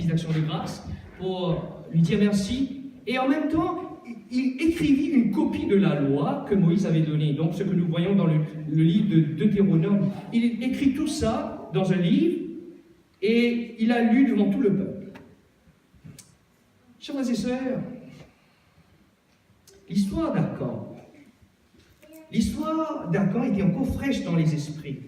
office d'action de grâce pour lui dire merci. Et en même temps, il écrivit une copie de la loi que Moïse avait donnée. Donc, ce que nous voyons dans le livre de Deutéronome. Il écrit tout ça dans un livre et il a lu devant tout le peuple. Chers frères et sœurs, l'histoire d'Akan était encore fraîche dans les esprits.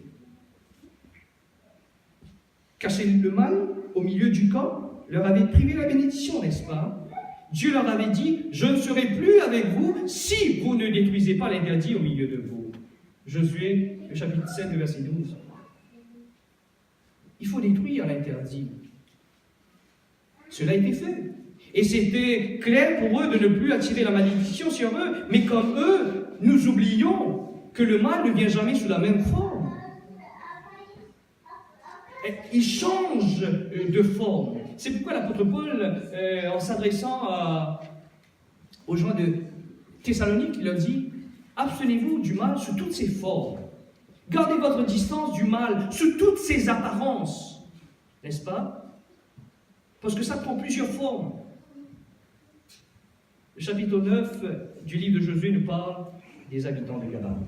Cacher le mal au milieu du camp leur avait privé la bénédiction, n'est-ce pas? Dieu leur avait dit, je ne serai plus avec vous si vous ne détruisez pas l'interdit au milieu de vous. Josué, le chapitre 7, le verset 12. Il faut détruire l'interdit. Cela a été fait. Et c'était clair pour eux de ne plus attirer la malédiction sur eux. Mais comme eux, nous oublions que le mal ne vient jamais sous la même forme. Il change de forme. C'est pourquoi l'apôtre Paul, en s'adressant aux gens de Thessalonique, il leur dit « Abstenez-vous du mal sous toutes ses formes. Gardez votre distance du mal sous toutes ses apparences. » N'est-ce pas? Parce que ça prend plusieurs formes. Le chapitre 9 du livre de Josué nous parle des habitants de Gabaon.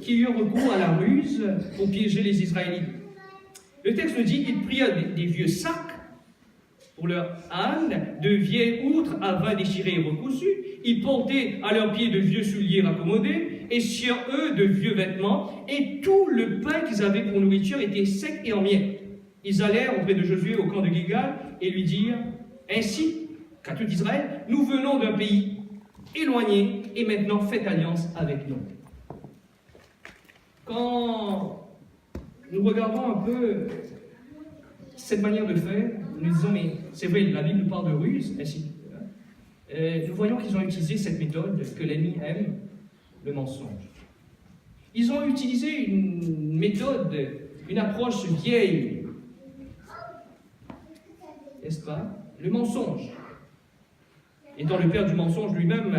Qui eurent recours à la ruse pour piéger les Israélites. Le texte nous dit qu'ils prirent des vieux sacs pour leurs ânes, de vieilles outres à vin déchirées et recousues. Ils portaient à leurs pieds de vieux souliers raccommodés, et sur eux de vieux vêtements, et tout le pain qu'ils avaient pour nourriture était sec et en miettes. Ils allèrent auprès de Josué au camp de Gilgal et lui dirent « Ainsi qu'à tout Israël, nous venons d'un pays éloigné, et maintenant faites alliance avec nous. » Quand nous regardons un peu cette manière de faire, nous disons, mais c'est vrai, la Bible nous parle de ruse, ainsi. Nous voyons qu'ils ont utilisé cette méthode que l'ennemi aime, le mensonge. Ils ont utilisé une méthode, une approche vieille, n'est-ce pas? Le mensonge. Étant le père du mensonge lui-même,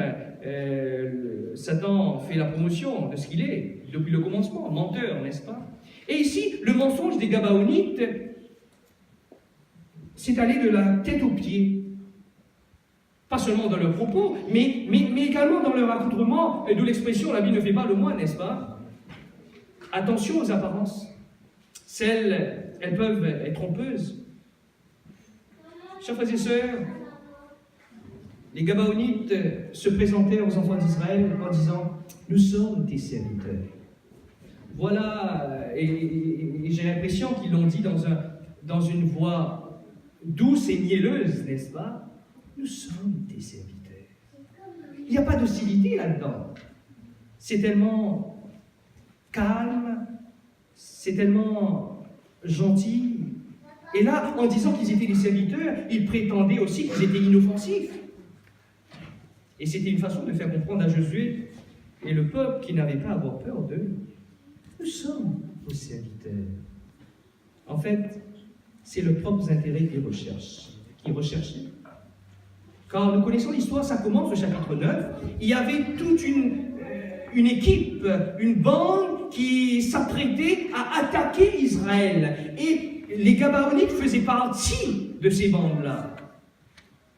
Satan fait la promotion de ce qu'il est, depuis le commencement, menteur, n'est-ce pas? Et ici, le mensonge des Gabaonites s'est allé de la tête aux pieds. Pas seulement dans leurs propos, mais également dans leur accoutrement, d'où l'expression « la vie ne fait pas le moine », n'est-ce pas? Attention aux apparences. Elles peuvent être trompeuses. Chers frères et sœurs, les Gabaonites se présentèrent aux enfants d'Israël en disant « Nous sommes tes serviteurs ». Voilà, et j'ai l'impression qu'ils l'ont dit dans une voix douce et mielleuse, n'est-ce pas? Nous sommes tes serviteurs. Il n'y a pas d'hostilité là-dedans. C'est tellement calme, c'est tellement gentil. Et là, en disant qu'ils étaient des serviteurs, ils prétendaient aussi qu'ils étaient inoffensifs. Et c'était une façon de faire comprendre à Josué et le peuple qui n'avait pas à avoir peur d'eux. Nous sommes vos serviteurs. En fait, c'est leurs propres intérêts qu'ils recherchaient. Quand nous connaissons l'histoire, ça commence au chapitre 9. Il y avait toute une équipe, une bande qui s'apprêtait à attaquer Israël. Et les Gabaonites faisaient partie de ces bandes-là.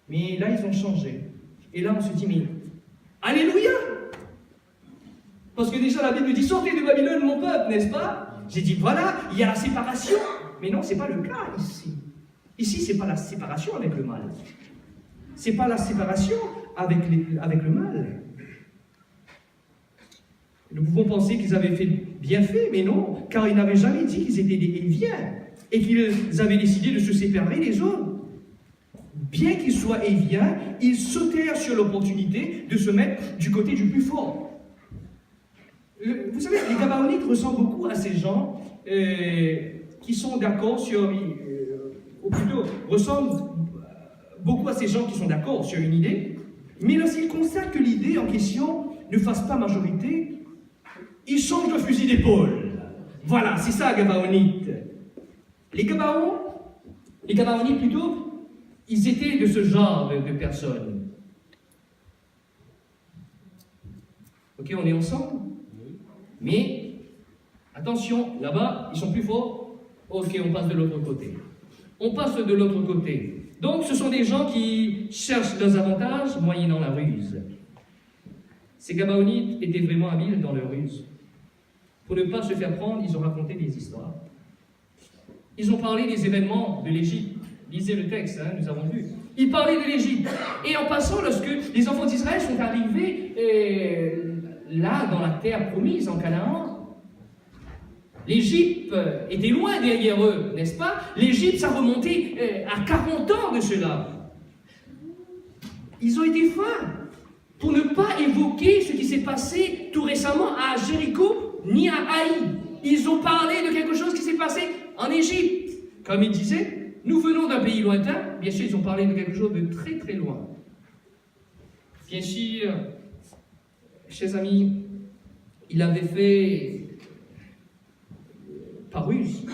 Mais là, ils ont changé. Et là, on se dit, mais alléluia! Parce que déjà, la Bible dit, sortez de Babylone, mon peuple, n'est-ce pas? J'ai dit, voilà, il y a la séparation. Mais non, ce n'est pas le cas ici. Ici, ce n'est pas la séparation avec le mal. Ce n'est pas la séparation avec le mal. Nous pouvons penser qu'ils avaient bien fait, mais non, car ils n'avaient jamais dit qu'ils étaient des Héviens et qu'ils avaient décidé de se séparer des autres. Bien qu'ils soient Héviens, ils sautèrent sur l'opportunité de se mettre du côté du plus fort. Vous savez, les Gabaonites ressemblent beaucoup à ces gens qui sont d'accord sur... ou plutôt, ressemblent beaucoup à ces gens qui sont d'accord sur une idée, mais lorsqu'ils constatent que l'idée en question ne fasse pas majorité, ils changent de fusil d'épaule. Voilà, c'est ça, Gabaonites. Les Gabaonites plutôt, ils étaient de ce genre de personnes. Ok, on est ensemble? Mais, attention, là-bas, ils sont plus forts. Ok, on passe de l'autre côté. On passe de l'autre côté. Donc, ce sont des gens qui cherchent leurs avantages moyennant la ruse. Ces Gabaonites étaient vraiment habiles dans leur ruse. Pour ne pas se faire prendre, ils ont raconté des histoires. Ils ont parlé des événements de l'Égypte. Lisez le texte, nous avons vu. Ils parlaient de l'Égypte. Et en passant, lorsque les enfants d'Israël sont arrivés là, dans la terre promise, en Canaan, l'Égypte était loin derrière eux, n'est-ce pas? L'Égypte, ça remontait à 40 ans de cela. Ils ont été fins pour ne pas évoquer ce qui s'est passé tout récemment à Jéricho ni à Haï. Ils ont parlé de quelque chose qui s'est passé en Égypte. Comme ils disaient, nous venons d'un pays lointain. Bien sûr, ils ont parlé de quelque chose de très très loin. Bien sûr, chers amis, il avait fait par ruse,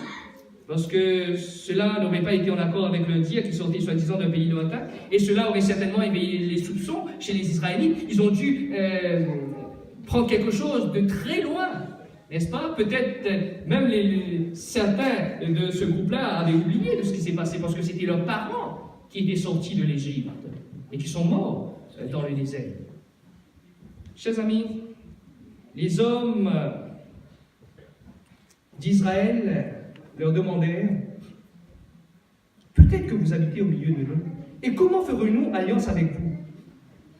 parce que cela n'aurait pas été en accord avec le dire qu'ils sortaient soi-disant d'un pays lointain, et cela aurait certainement éveillé les soupçons chez les Israélites. Ils ont dû prendre quelque chose de très loin, n'est-ce pas? Peut-être même certains de ce groupe-là avaient oublié de ce qui s'est passé, parce que c'était leurs parents qui étaient sortis de l'Égypte, et qui sont morts dans le désert. Chers amis, les hommes d'Israël leur demandèrent « Peut-être que vous habitez au milieu de nous, et comment ferons-nous alliance avec vous ?»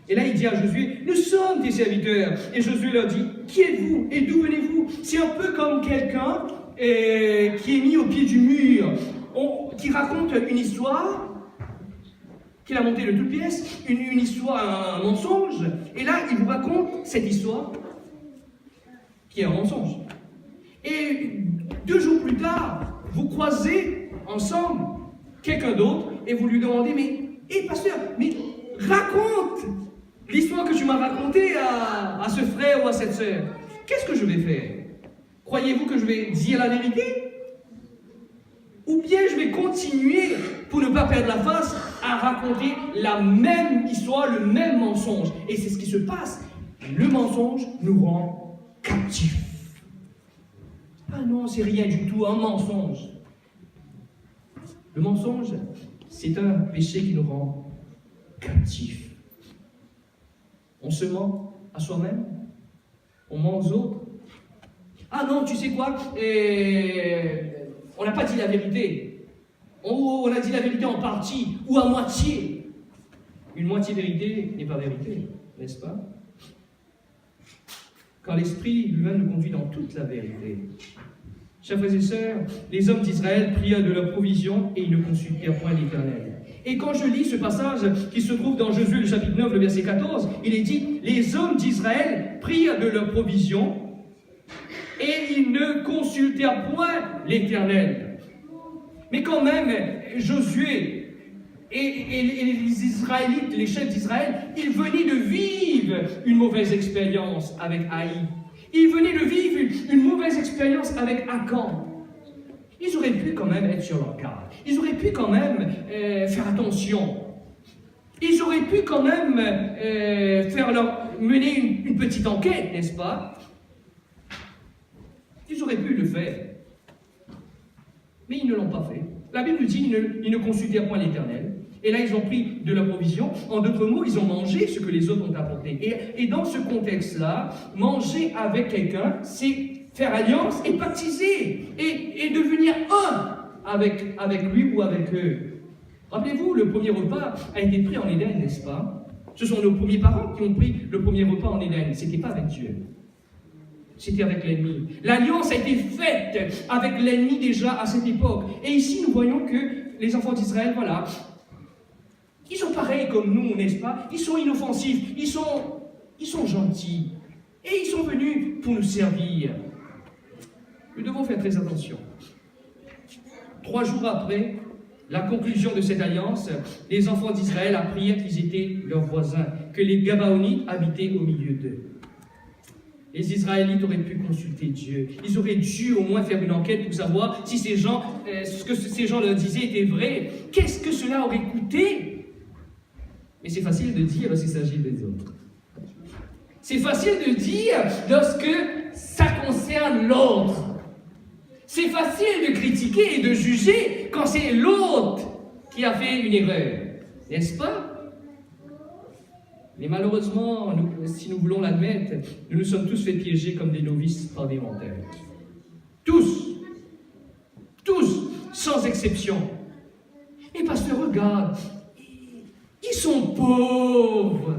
Et là, il dit à Josué « Nous sommes tes serviteurs. » Et Josué leur dit « Qui êtes-vous et d'où venez-vous » C'est un peu comme quelqu'un qui est mis au pied du mur, qui raconte une histoire, qu'il a montée de toutes pièces, une histoire, un mensonge, et là, il vous raconte cette histoire qui est un mensonge. Et 2 jours plus tard, vous croisez ensemble quelqu'un d'autre et vous lui demandez « Mais, pasteur, mais raconte l'histoire que tu m'as racontée à ce frère ou à cette sœur. Qu'est-ce que je vais faire? Croyez-vous que je vais dire la vérité? Ou bien je vais continuer, pour ne pas perdre la face, à raconter la même histoire, le même mensonge. » Et c'est ce qui se passe. Le mensonge nous rend captifs. Ah non, c'est rien du tout, un mensonge. Le mensonge, c'est un péché qui nous rend captifs. On se ment à soi-même, on ment aux autres. Ah non, tu sais quoi, on n'a pas dit la vérité. On a dit la vérité en partie ou à moitié. Une moitié vérité n'est pas vérité, n'est-ce pas? Car l'Esprit lui-même nous conduit dans toute la vérité. Chers frères et sœurs, les hommes d'Israël prièrent de leur provision et ils ne consultèrent point l'Éternel. Et quand je lis ce passage qui se trouve dans Josué, le chapitre 9, le verset 14, il est dit « Les hommes d'Israël prièrent de leur provision et ils ne consultèrent point l'Éternel. » Mais quand même, Josué et les Israélites, les chefs d'Israël, ils venaient de vivre une mauvaise expérience avec Haï. Ils venaient de vivre une mauvaise expérience avec Akan. Ils auraient pu quand même être sur leur garde. Ils auraient pu quand même faire attention. Ils auraient pu quand même mener une petite enquête, n'est-ce pas? Ils auraient pu le faire. Mais ils ne l'ont pas fait. La Bible nous dit qu'ils ne consultèrent point l'Éternel. Et là, ils ont pris de la provision. En d'autres mots, ils ont mangé ce que les autres ont apporté. Et dans ce contexte-là, manger avec quelqu'un, c'est faire alliance et pactiser. Et devenir un avec lui ou avec eux. Rappelez-vous, le premier repas a été pris en Éden, n'est-ce pas? Ce sont nos premiers parents qui ont pris le premier repas en Éden. Ce n'était pas avec Dieu. C'était avec l'ennemi. L'alliance a été faite avec l'ennemi déjà à cette époque. Et ici, nous voyons que les enfants d'Israël, voilà, ils sont pareils comme nous, n'est-ce pas? Ils sont inoffensifs, ils sont gentils. Et ils sont venus pour nous servir. Nous devons faire très attention. 3 jours après la conclusion de cette alliance, les enfants d'Israël apprirent qu'ils étaient leurs voisins, que les Gabaonites habitaient au milieu d'eux. Les Israélites auraient pu consulter Dieu. Ils auraient dû au moins faire une enquête pour savoir si ce que ces gens leur disaient était vrai. Qu'est-ce que cela aurait coûté? Mais c'est facile de dire lorsqu'il s'agit des autres. C'est facile de dire lorsque ça concerne l'autre. C'est facile de critiquer et de juger quand c'est l'autre qui a fait une erreur, n'est-ce pas? Mais malheureusement, si nous voulons l'admettre, nous nous sommes tous fait piéger comme des novices par des menteurs. Tous, sans exception. Et pasteur, regarde, ils sont pauvres.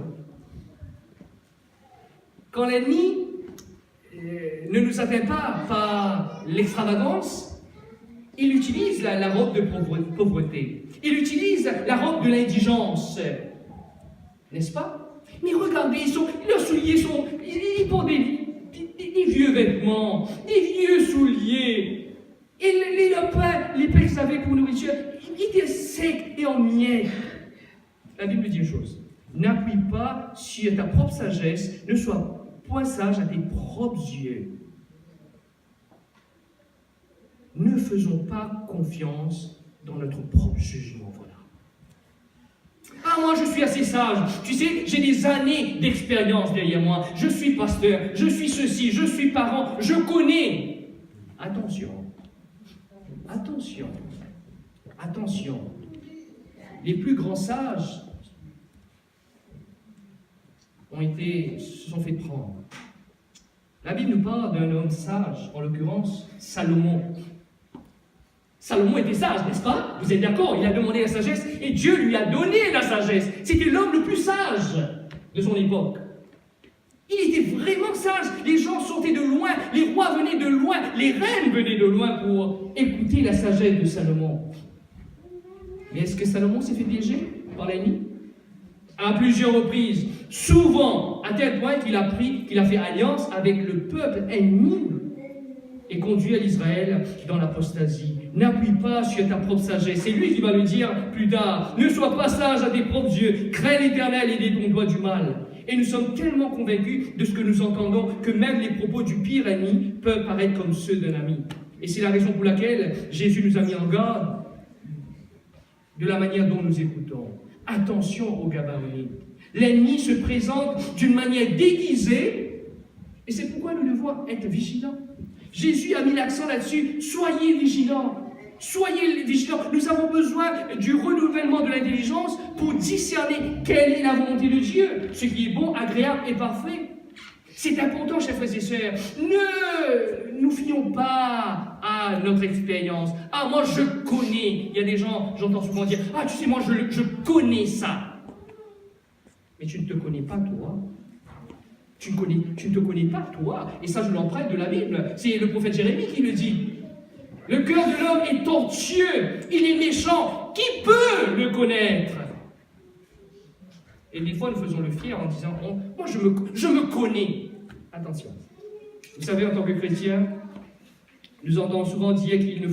Quand l'ennemi ne nous atteint pas par l'extravagance, il utilise la robe de pauvreté. Il utilise la robe de l'indigence. N'est-ce pas? Mais regardez, leurs souliers ils portent des vieux vêtements, des vieux souliers. Et les pains qu'ils avaient pour nourriture, ils étaient secs et en miettes. La Bible dit une chose: n'appuie pas sur ta propre sagesse, ne sois point sage à tes propres yeux. Ne faisons pas confiance dans notre propre jugement. Voilà. Ah, moi je suis assez sage. Tu sais, j'ai des années d'expérience derrière moi. Je suis pasteur, je suis ceci, je suis parent, je connais. Attention. Attention. Attention. Les plus grands sages se sont fait prendre. La Bible nous parle d'un homme sage, en l'occurrence Salomon. Salomon était sage, n'est-ce pas? Vous êtes d'accord? Il a demandé la sagesse et Dieu lui a donné la sagesse. C'était l'homme le plus sage de son époque. Il était vraiment sage. Les gens sortaient de loin, les rois venaient de loin, les reines venaient de loin pour écouter la sagesse de Salomon. Mais est-ce que Salomon s'est fait piéger par l'ennemi? À plusieurs reprises, souvent, à tel point qu'il a fait alliance avec le peuple ennemi et conduit à l'Israël dans l'apostasie. N'appuie pas sur ta propre sagesse. C'est lui qui va le dire plus tard. Ne sois pas sage à tes propres yeux. Crains l'Éternel et détourne-toi du mal. Et nous sommes tellement convaincus de ce que nous entendons que même les propos du pire ennemi peuvent paraître comme ceux d'un ami. Et c'est la raison pour laquelle Jésus nous a mis en garde de la manière dont nous écoutons. Attention aux gabarits. L'ennemi se présente d'une manière déguisée et c'est pourquoi nous devons être vigilants. Jésus a mis l'accent là-dessus. Soyez vigilants. Soyez vigilants. Nous avons besoin du renouvellement de l'intelligence pour discerner quelle est la volonté de Dieu, ce qui est bon, agréable et parfait. C'est important, chers frères et sœurs. Ne nous fions pas à notre expérience. Ah, moi je connais. Il y a des gens, j'entends souvent dire, ah, tu sais, moi je connais ça. Mais tu ne te connais pas toi. Tu ne te connais pas toi. Et ça, je l'emprunte de la Bible. C'est le prophète Jérémie qui le dit. Le cœur de l'homme est tortueux. Il est méchant. Qui peut le connaître? Et des fois, nous faisons le fier en disant, moi je me connais. Attention. Vous savez, en tant que chrétien, nous entendons souvent dire qu'il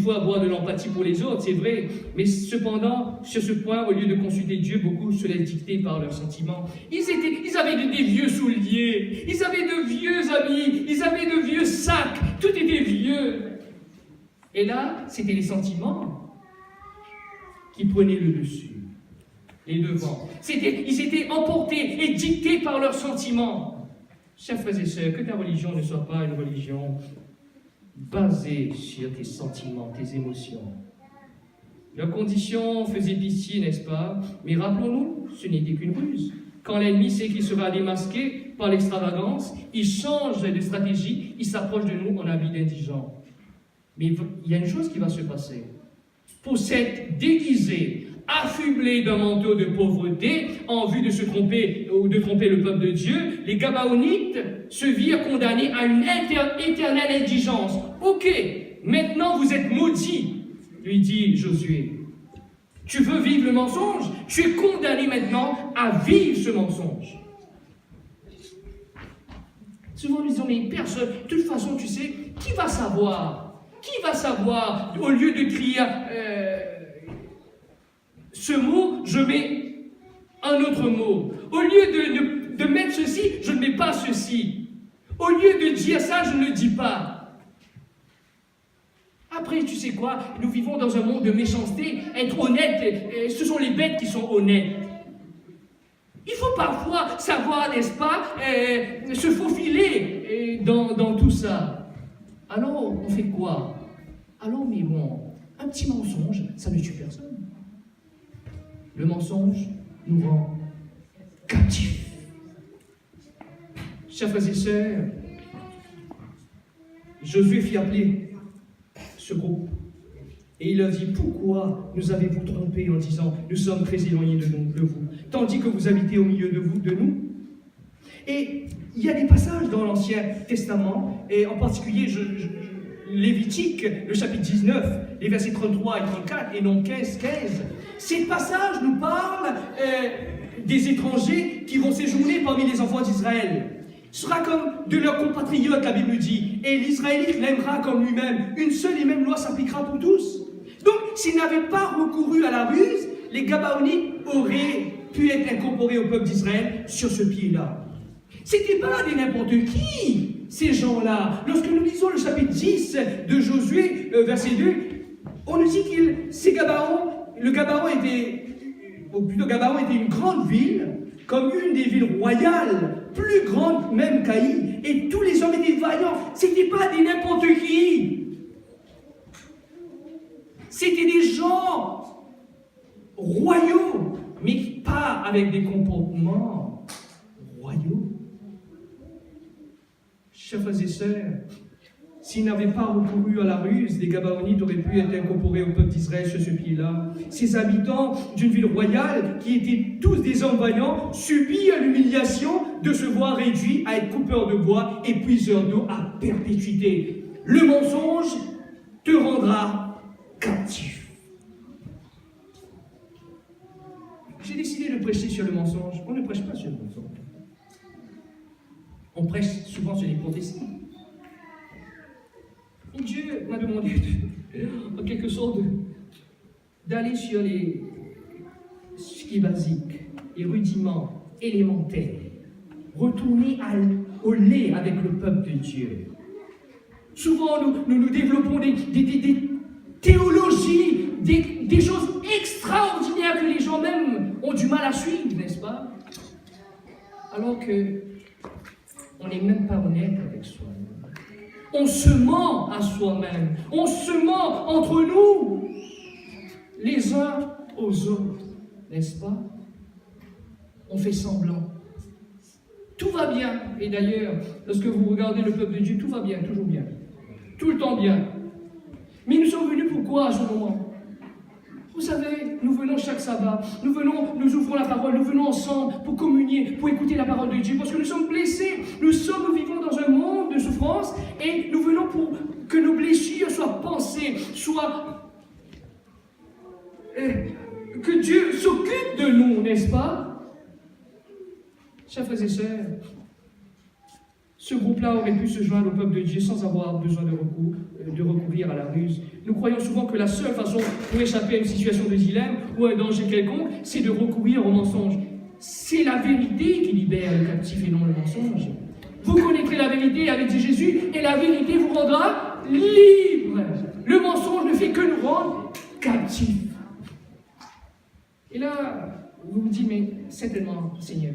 faut avoir de l'empathie pour les autres, c'est vrai, mais cependant, sur ce point, au lieu de consulter Dieu, beaucoup se laissent dicter par leurs sentiments. Ils avaient des vieux souliers, ils avaient de vieux habits, ils avaient de vieux sacs, tout était vieux. Et là, c'était les sentiments qui prenaient le dessus, les devants. Ils étaient emportés et dictés par leurs sentiments. Chers frères et sœurs, que ta religion ne soit pas une religion basée sur tes sentiments, tes émotions. Leurs conditions faisaient pitié, n'est-ce pas? Mais rappelons-nous, ce n'était qu'une ruse. Quand l'ennemi sait qu'il sera démasqué par l'extravagance, il change de stratégie, il s'approche de nous en habit d'indigent. Mais il y a une chose qui va se passer. Pour s'être déguisé, affublés d'un manteau de pauvreté en vue de se tromper ou de tromper le peuple de Dieu, les Gabaonites se virent condamnés à une éternelle indigence. Ok, maintenant vous êtes maudits, lui dit Josué. Tu veux vivre le mensonge? Tu es condamné maintenant à vivre ce mensonge. Souvent nous disons, mais personne, de toute façon, tu sais, qui va savoir? Qui va savoir? Au lieu de crier ce mot, je mets un autre mot. Au lieu de mettre ceci, je ne mets pas ceci. Au lieu de dire ça, je ne le dis pas. Après, tu sais quoi? Nous vivons dans un monde de méchanceté. Être honnête, ce sont les bêtes qui sont honnêtes. Il faut parfois savoir, n'est-ce pas, se faufiler dans tout ça. Alors, on fait quoi? Alors, mais bon, un petit mensonge, ça ne tue personne. Le mensonge nous rend captifs. Chers frères et sœurs, Josué fit appeler ce groupe et il leur dit: pourquoi nous avez-vous trompé en disant nous sommes très éloignés de vous, tandis que vous habitez au milieu de nous? Et il y a des passages dans l'Ancien Testament, et en particulier Lévitique, le chapitre 19, les versets 33 et 34, et non 15. Ces passages nous parlent des étrangers qui vont séjourner parmi les enfants d'Israël. Ce sera comme de leurs compatriotes, la Bible dit, et l'Israélite l'aimera comme lui-même. Une seule et même loi s'appliquera pour tous. Donc, s'ils n'avaient pas recouru à la ruse, les Gabaonites auraient pu être incorporés au peuple d'Israël sur ce pied-là. C'était pas des n'importe qui, ces gens-là. Lorsque nous lisons le chapitre 10 de Josué, verset 2, on nous dit que Gabaon était une grande ville, comme une des villes royales, plus grande même qu'Aï, et tous les hommes étaient vaillants. C'était pas des n'importe qui. C'était des gens royaux, mais pas avec des comportements royaux. Chers frères et sœurs, s'ils n'avaient pas recouru à la ruse, les Gabaonites auraient pu être incorporés au peuple d'Israël sur ce pied-là. Ces habitants d'une ville royale, qui étaient tous des hommes vaillants, subirent l'humiliation de se voir réduits à être coupeurs de bois et puiseurs d'eau à perpétuité. Le mensonge te rendra captif. J'ai décidé de prêcher sur le mensonge. On ne prêche pas sur le mensonge. On prêche souvent sur les prophéties. Et Dieu m'a demandé, en quelque sorte, d'aller sur ce qui est basique, les rudiments élémentaires, retourner au lait avec le peuple de Dieu. Souvent, nous développons des théologies, des choses extraordinaires que les gens même ont du mal à suivre, n'est-ce pas? Alors que on n'est même pas honnête avec soi-même. On se ment à soi-même. On se ment entre nous, les uns aux autres, n'est-ce pas? On fait semblant. Tout va bien. Et d'ailleurs, lorsque vous regardez le peuple de Dieu, tout va bien, toujours bien. Tout le temps bien. Mais nous sommes venus pourquoi à ce moment? Vous savez, nous venons chaque sabbat, nous ouvrons la parole, nous venons ensemble pour communier, pour écouter la parole de Dieu, parce que nous sommes blessés, nous vivons dans un monde de souffrance, et nous venons pour que nos blessures soient pansées, que Dieu s'occupe de nous, n'est-ce pas? Chers frères et sœurs, ce groupe-là aurait pu se joindre au peuple de Dieu sans avoir besoin de recourir à la ruse. Nous croyons souvent que la seule façon pour échapper à une situation de dilemme ou à un danger quelconque, c'est de recourir au mensonge. C'est la vérité qui libère le captif et non le mensonge. Vous connaîtrez la vérité, avait dit Jésus, et la vérité vous rendra libre. Le mensonge ne fait que nous rendre captifs. Et là, vous vous dites, mais certainement, Seigneur,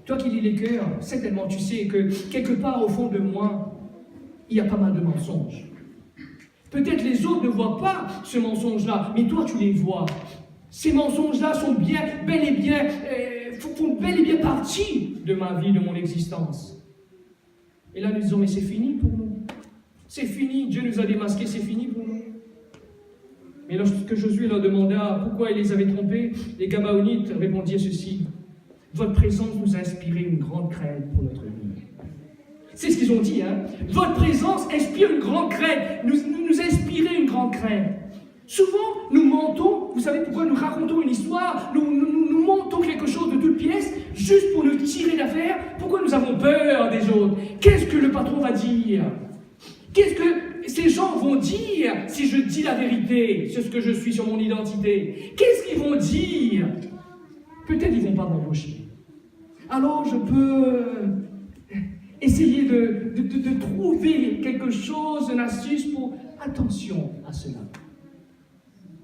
toi qui lis les cœurs, certainement tu sais que quelque part au fond de moi, il y a pas mal de mensonges. Peut-être les autres ne voient pas ce mensonge-là, mais toi tu les vois. Ces mensonges-là sont bel et bien partie de ma vie, de mon existence. Et là nous disons, mais c'est fini pour nous. C'est fini, Dieu nous a démasqués, c'est fini pour nous. Mais lorsque Josué leur demanda pourquoi il les avait trompés, les Gabaonites répondirent ceci: votre présence nous a inspiré une grande crainte pour notre vie. C'est ce qu'ils ont dit, hein. Votre présence inspire une grande crainte, nous a inspiré une grande crainte. Souvent, nous mentons, vous savez pourquoi nous racontons une histoire, nous mentons quelque chose de toute pièce, juste pour nous tirer d'affaire. Pourquoi nous avons peur des autres? Qu'est-ce que le patron va dire? Qu'est-ce que ces gens vont dire si je dis la vérité sur ce que je suis, sur mon identité? Qu'est-ce qu'ils vont dire? Peut-être ils ne vont pas m'embaucher. Alors je peux essayer de trouver quelque chose, une astuce pour... Attention à cela.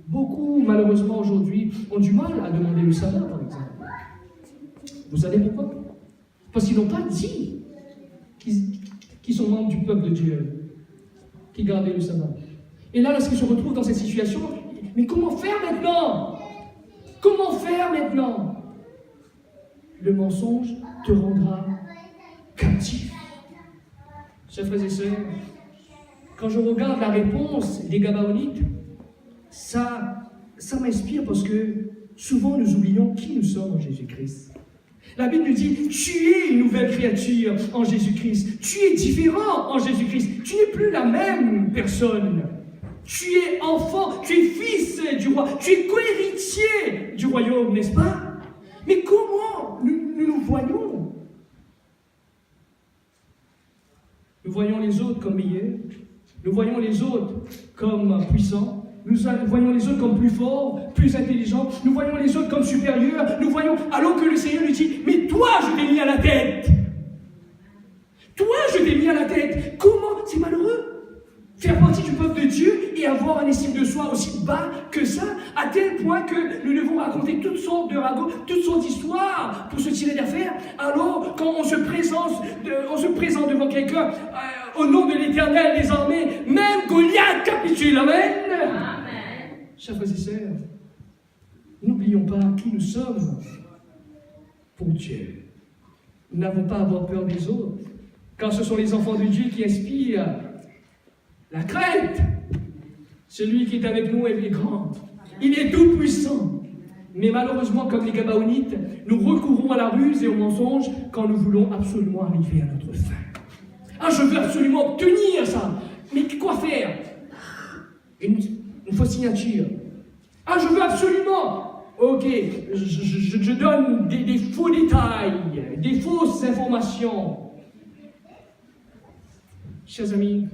Beaucoup, malheureusement, aujourd'hui, ont du mal à demander le sabbat, par exemple. Vous savez pourquoi? Parce qu'ils n'ont pas dit qu'ils sont membres du peuple de Dieu. qui gardaient le sabbat. Et là, lorsqu'il se retrouve dans cette situation, mais comment faire maintenant? Comment faire maintenant? Le mensonge te rendra captif. Chers frères et sœurs, quand je regarde la réponse des Gabaonites, ça m'inspire parce que souvent nous oublions qui nous sommes en Jésus-Christ. La Bible nous dit, tu es une nouvelle créature en Jésus-Christ. Tu es différent en Jésus-Christ. Tu n'es plus la même personne. Tu es enfant, tu es fils du roi, tu es co-héritier du royaume, n'est-ce pas? Mais comment nous voyons? Nous voyons les autres comme meilleurs, nous voyons les autres comme puissants, nous voyons les autres comme plus forts, plus intelligents, nous voyons les autres comme supérieurs, nous voyons, alors que le Seigneur nous dit, mais toi je t'ai mis à la tête. Toi je t'ai mis à la tête. Comment? C'est malheureux. Faire partie du peuple de Dieu et avoir un estime de soi aussi bas que ça, à tel point que nous devons raconter toutes sortes de ragots, toutes sortes d'histoires pour se tirer d'affaire. Alors, quand on se présente devant quelqu'un, au nom de l'Éternel des armées, même Goliath capitule. Amen. Amen. Chers frères et sœurs, n'oublions pas qui nous sommes pour Dieu. Nous n'avons pas à avoir peur des autres, car ce sont les enfants de Dieu qui inspirent la crainte. Celui qui est avec nous est grand. Il est tout puissant. Mais malheureusement, comme les Gabaonites, nous recourons à la ruse et au mensonge quand nous voulons absolument arriver à notre fin. Ah, je veux absolument obtenir ça. Mais quoi faire? Une fausse signature. Ah, je veux absolument. Ok, je donne des faux détails, des fausses informations. Chers amis,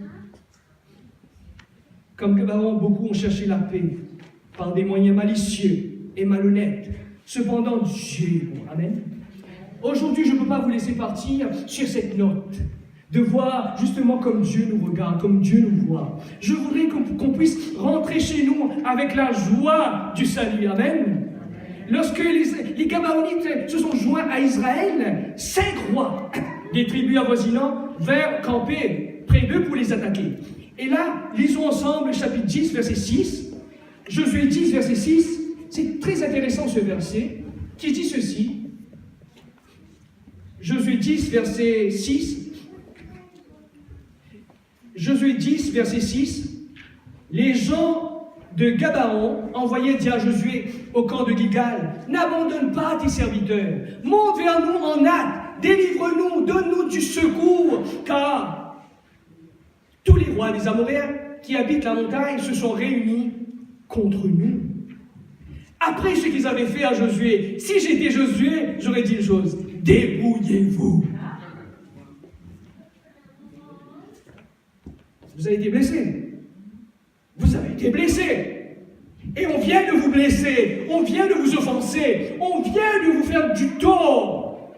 comme Gabaon, beaucoup ont cherché la paix par des moyens malicieux et malhonnêtes. Cependant, Dieu est bon. Amen. Aujourd'hui, je ne peux pas vous laisser partir sur cette note, de voir justement comme Dieu nous regarde, comme Dieu nous voit. Je voudrais qu'on puisse rentrer chez nous avec la joie du salut. Amen. Lorsque les Gabaonites se sont joints à Israël, 5 rois des tribus avoisinantes vinrent camper près d'eux pour les attaquer. Et là, lisons ensemble le chapitre 10, verset 6. Josué 10, verset 6. C'est très intéressant ce verset qui dit ceci. Josué 10, verset 6. Josué 10, verset 6. Les gens de Gabaon envoyaient dire à Josué au camp de Gilgal, n'abandonne pas tes serviteurs, monte vers nous en hâte, délivre-nous, donne-nous du secours, car tous les rois des Amoréens qui habitent la montagne se sont réunis contre nous. Après ce qu'ils avaient fait à Josué, si j'étais Josué, j'aurais dit une chose, débrouillez-vous. Vous avez été blessé. Vous avez été blessé. Et on vient de vous blesser, on vient de vous offenser, on vient de vous faire du tort.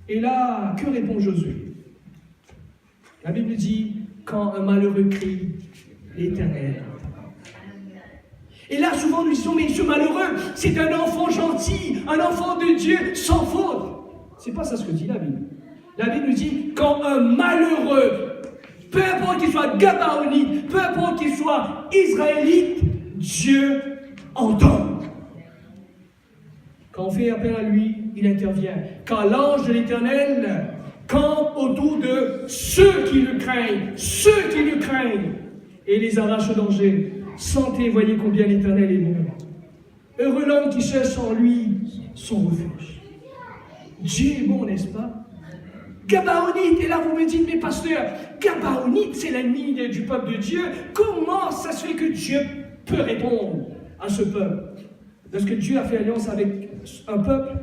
Et là, que répond Josué? La Bible dit, quand un malheureux crie, l'Éternel. Et là, souvent, nous disons, mais ce malheureux, c'est un enfant gentil, un enfant de Dieu, sans faute. C'est pas ça ce que dit la Bible. La Bible nous dit, quand un malheureux, peu importe qu'il soit gabaonite, peu importe qu'il soit israélite, Dieu entend. Quand on fait appel à lui, il intervient. Quand l'ange de l'Éternel campe autour de ceux qui le craignent, et les arrache au danger. Sentez, voyez combien l'Éternel est bon. Heureux l'homme qui cherche en lui son refuge. Dieu est bon, n'est-ce pas? Gabaonite, et là vous me dites, mais pasteur, Gabaonite, c'est l'ennemi du peuple de Dieu. Comment ça se fait que Dieu peut répondre à ce peuple? Lorsque Dieu a fait alliance avec un peuple,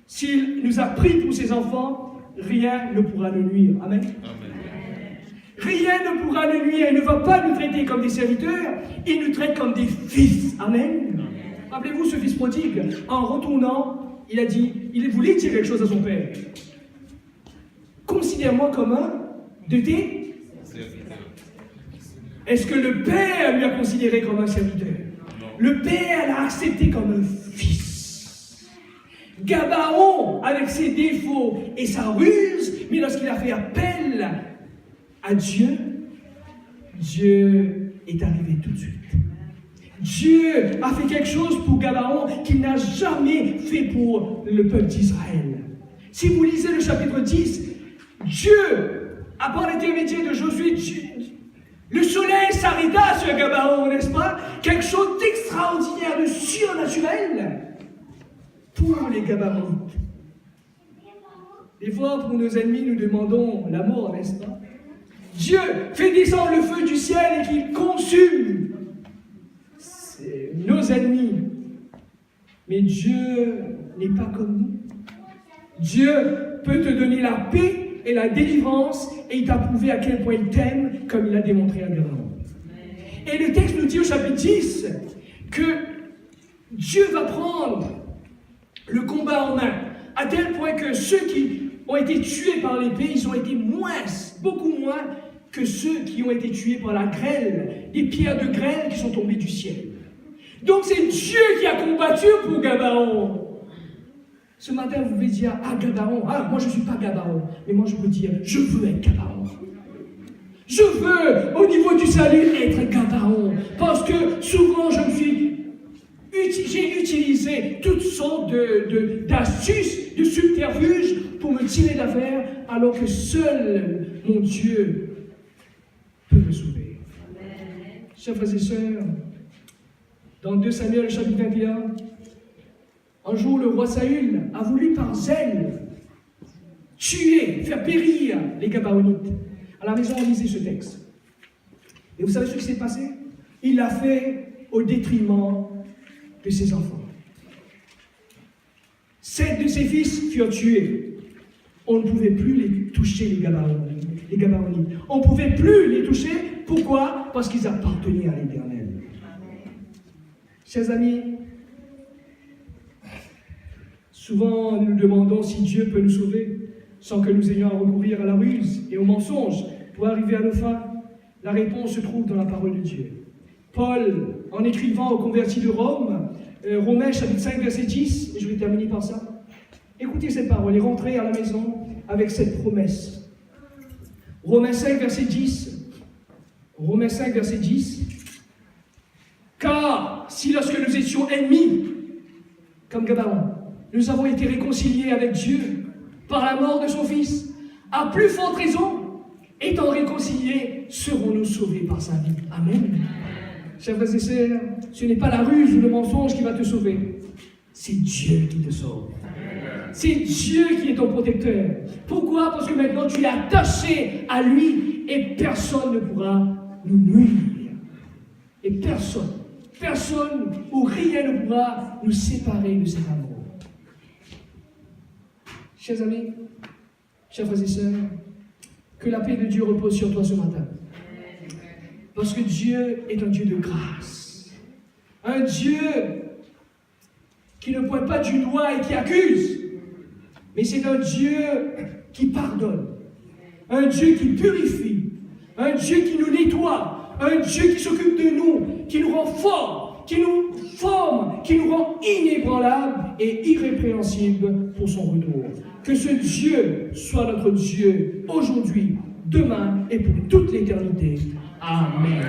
s'il nous a pris pour ses enfants, rien ne pourra nous nuire. Amen. Amen. Rien ne pourra nous nuire. Il ne va pas nous traiter comme des serviteurs, il nous traite comme des fils. Amen. Rappelez-vous ce fils prodigue, en retournant, il voulait dire quelque chose à son père. Considère-moi comme un de tes serviteurs. Est-ce que le père lui a considéré comme un serviteur? Non. Le père l'a accepté comme un fils. Gabaon, avec ses défauts et sa ruse, mais lorsqu'il a fait appel à Dieu, Dieu est arrivé tout de suite. Dieu a fait quelque chose pour Gabaon qu'il n'a jamais fait pour le peuple d'Israël. Si vous lisez le chapitre 10, Dieu, à part l'intermédiaire de Josué, le soleil s'arrêta sur Gabaon, n'est-ce pas? Quelque chose d'extraordinaire, de surnaturel pour les Gabaonites. Des fois, pour nos ennemis, nous demandons la mort, n'est-ce pas? Dieu fait descendre le feu du ciel et qu'il consume nos ennemis. Mais Dieu n'est pas comme nous. Dieu peut te donner la paix et la délivrance et il t'a prouvé à quel point il t'aime comme il l'a démontré à Gabaon. Et le texte nous dit au chapitre 10 que Dieu va prendre le combat en main à tel point que ceux qui ont été tués par l'épée, ils ont été beaucoup moins que ceux qui ont été tués par la grêle, des pierres de grêle qui sont tombées du ciel. Donc c'est Dieu qui a combattu pour Gabaon. Ce matin, vous pouvez dire, ah Gabaon, moi je ne suis pas Gabaon, mais moi je peux dire, je veux être Gabaon. Je veux, au niveau du salut, être Gabaon. Parce que souvent j'ai utilisé toutes sortes d'astuces, de subterfuges pour me tirer d'affaire, alors que seul mon Dieu peut me sauver. Chers frères et sœurs, dans 2 Samuel chapitre 21, un jour le roi Saül a voulu par zèle tuer, faire périr les Gabaonites. À la maison, on lisait ce texte. Et vous savez ce qui s'est passé? Il l'a fait au détriment de ses enfants. 7 de ses fils furent tués. On ne pouvait plus les toucher, les Gabaonites. On ne pouvait plus les toucher. Pourquoi? Parce qu'ils appartenaient à l'Éternel. Chers amis, souvent nous nous demandons si Dieu peut nous sauver sans que nous ayons à recourir à la ruse et au mensonge pour arriver à nos fins. La réponse se trouve dans la parole de Dieu. Paul, en écrivant aux convertis de Rome, Romains chapitre 5 verset 10, et je vais terminer par ça. Écoutez cette parole et rentrez à la maison avec cette promesse. Romains 5 verset 10. Romains 5 verset 10. Car si lorsque nous étions ennemis, comme Gabaon, nous avons été réconciliés avec Dieu par la mort de son Fils, à plus forte raison, étant réconciliés, serons-nous sauvés par sa vie. Amen. Chers frères et sœurs, ce n'est pas la ruse ou le mensonge qui va te sauver, c'est Dieu qui te sauve. C'est Dieu qui est ton protecteur. Pourquoi? Parce que maintenant tu es attaché à lui et personne ne pourra nous nuire. Et personne ou rien ne pourra nous séparer de cet amour. Chers amis, chers frères et sœurs, que la paix de Dieu repose sur toi ce matin. Parce que Dieu est un Dieu de grâce. Un Dieu qui ne pointe pas du doigt et qui accuse. Mais c'est un Dieu qui pardonne. Un Dieu qui purifie. Un Dieu qui nous nettoie. Un Dieu qui s'occupe de nous, qui nous rend forts, qui nous forme, qui nous rend inébranlables et irrépréhensibles pour son retour. Que ce Dieu soit notre Dieu aujourd'hui, demain et pour toute l'éternité. Amen.